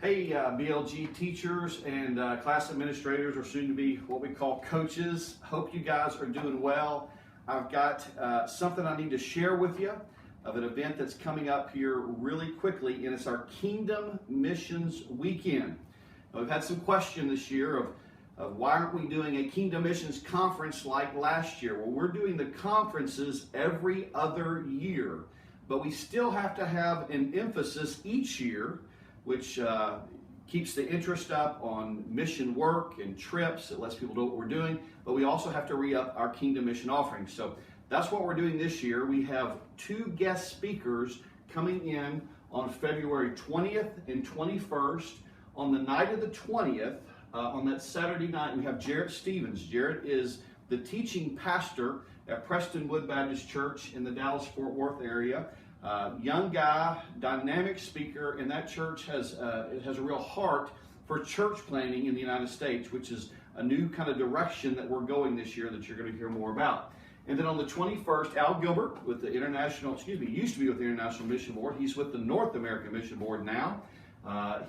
Hey, BLG teachers and class administrators, or soon to be what we call coaches. Hope you guys are doing well. I've got something I need to share with you of an event that's coming up here really quickly, and it's our Kingdom Missions Weekend. Now, we've had some question this year of why aren't we doing a Kingdom Missions conference like last year? Well, we're doing the conferences every other year, but we still have to have an emphasis each year, which keeps the interest up on mission work and trips. It lets people know what we're doing, but we also have to re-up our Kingdom Mission offerings. So that's what we're doing this year. We have two guest speakers coming in on February 20th and 21st. On the night of the 20th, on that Saturday night, we have Jarrett Stevens. Jarrett is the teaching pastor at Prestonwood Baptist Church in the Dallas-Fort Worth area. Young guy, dynamic speaker, and that church has a real heart for church planting in the United States, which is a new kind of direction that we're going this year that you're going to hear more about. And then on the 21st, Al Gilbert with the used to be with the International Mission Board. He's with the North American Mission Board now.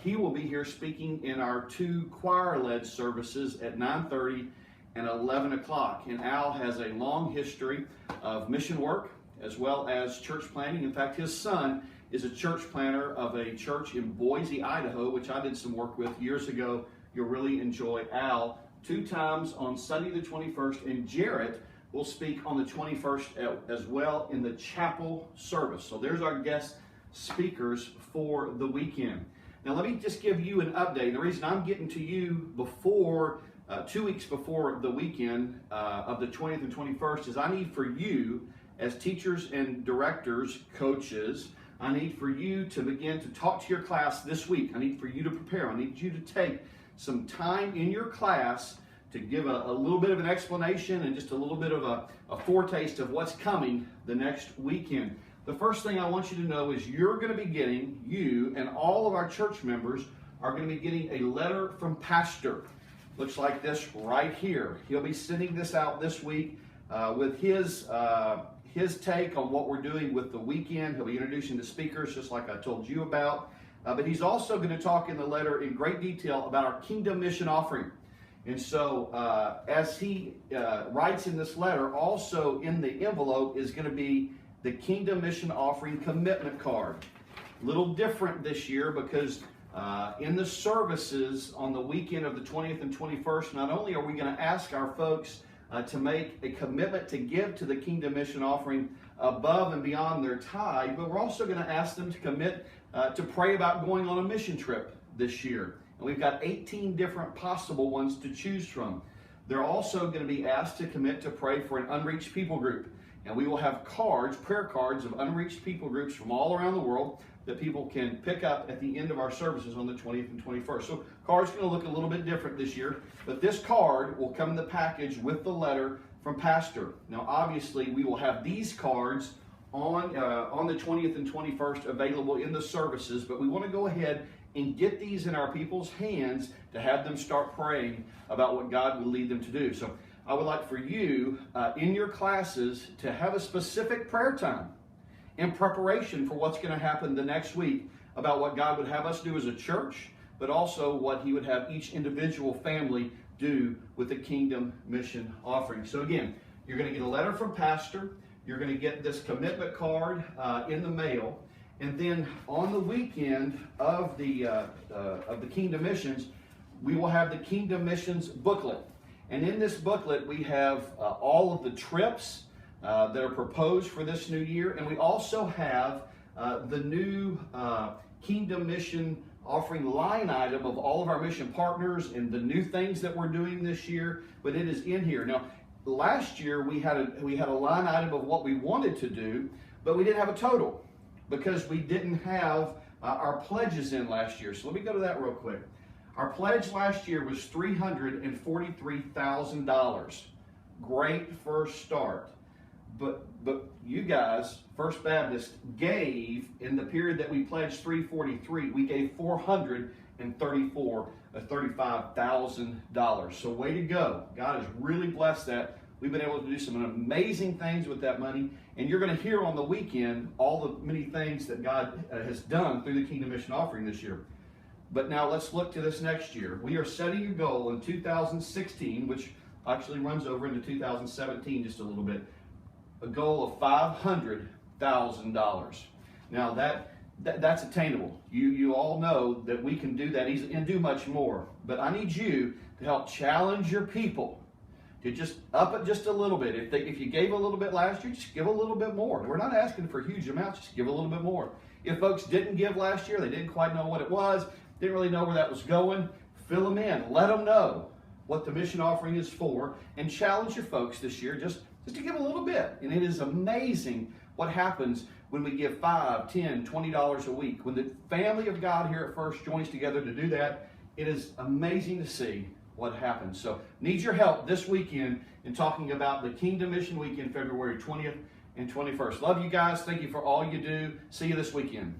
He will be here speaking in our two choir-led services at 9:30 and 11 o'clock. And Al has a long history of mission work as well as church planting. In fact, his son is a church planter of a church in Boise, Idaho, which I did some work with years ago. You'll really enjoy Al. 2 times on Sunday the 21st, and Jarrett will speak on the 21st as well in the chapel service. So there's our guest speakers for the weekend. Now let me just give you an update. The reason I'm getting to you before 2 weeks before the weekend of the 20th and 21st is I need for you as teachers and directors, coaches, I need for you to begin to talk to your class this week. I need for you to prepare. I need you to take some time in your class to give a little bit of an explanation and just a little bit of a foretaste of what's coming the next weekend. The first thing I want you to know is you're going to be getting, you and all of our church members are going to be getting a letter from Pastor. Looks like this right here. He'll be sending this out this week with his take on what we're doing with the weekend. He'll be introducing the speakers just like I told you about. But he's also going to talk in the letter in great detail about our Kingdom Mission offering. And so as he writes in this letter, also in the envelope is going to be the Kingdom Mission offering commitment card. A little different this year because in the services on the weekend of the 20th and 21st, not only are we going to ask our folks to make a commitment to give to the Kingdom Mission offering above and beyond their tithe, but we're also going to ask them to commit to pray about going on a mission trip this year. And we've got 18 different possible ones to choose from. They're also going to be asked to commit to pray for an unreached people group. And we will have cards, prayer cards of unreached people groups from all around the world that people can pick up at the end of our services on the 20th and 21st. So cards are going to look a little bit different this year, but this card will come in the package with the letter from Pastor. Now, obviously, we will have these cards on the 20th and 21st available in the services, but we want to go ahead and get these in our people's hands to have them start praying about what God will lead them to do. So I would like for you in your classes to have a specific prayer time in preparation for what's going to happen the next week about what God would have us do as a church, but also what He would have each individual family do with the Kingdom Mission offering. So again, you're going to get a letter from Pastor. You're going to get this commitment card in the mail. And then on the weekend of the Kingdom Missions, we will have the Kingdom Missions booklet. And in this booklet, we have all of the trips that are proposed for this new year. And we also have the new Kingdom Mission offering line item of all of our mission partners and the new things that we're doing this year. But it is in here. Now, last year we had a line item of what we wanted to do, but we didn't have a total because we didn't have our pledges in last year. So let me go to that real quick. Our pledge last year was $343,000. Great first start. But you guys, First Baptist, gave in the period that we pledged 343, we gave $435,000. So way to go. God has really blessed that. We've been able to do some amazing things with that money. And you're going to hear on the weekend all the many things that God has done through the Kingdom Mission offering this year. But now let's look to this next year. We are setting a goal in 2016, which actually runs over into 2017 just a little bit, a goal of $500,000. Now that's attainable. You all know that we can do that easily and do much more. But I need you to help challenge your people to just up it just a little bit. If you gave a little bit last year, just give a little bit more. We're not asking for huge amounts, just give a little bit more. If folks didn't give last year, they didn't quite know what it was, didn't really know where that was going, fill them in. Let them know what the mission offering is for, and challenge your folks this year just to give a little bit. And it is amazing what happens when we give $5, $10, $20 a week. When the family of God here at First joins together to do that, it is amazing to see what happens. So need your help this weekend in talking about the Kingdom Mission Weekend, February 20th and 21st. Love you guys. Thank you for all you do. See you this weekend.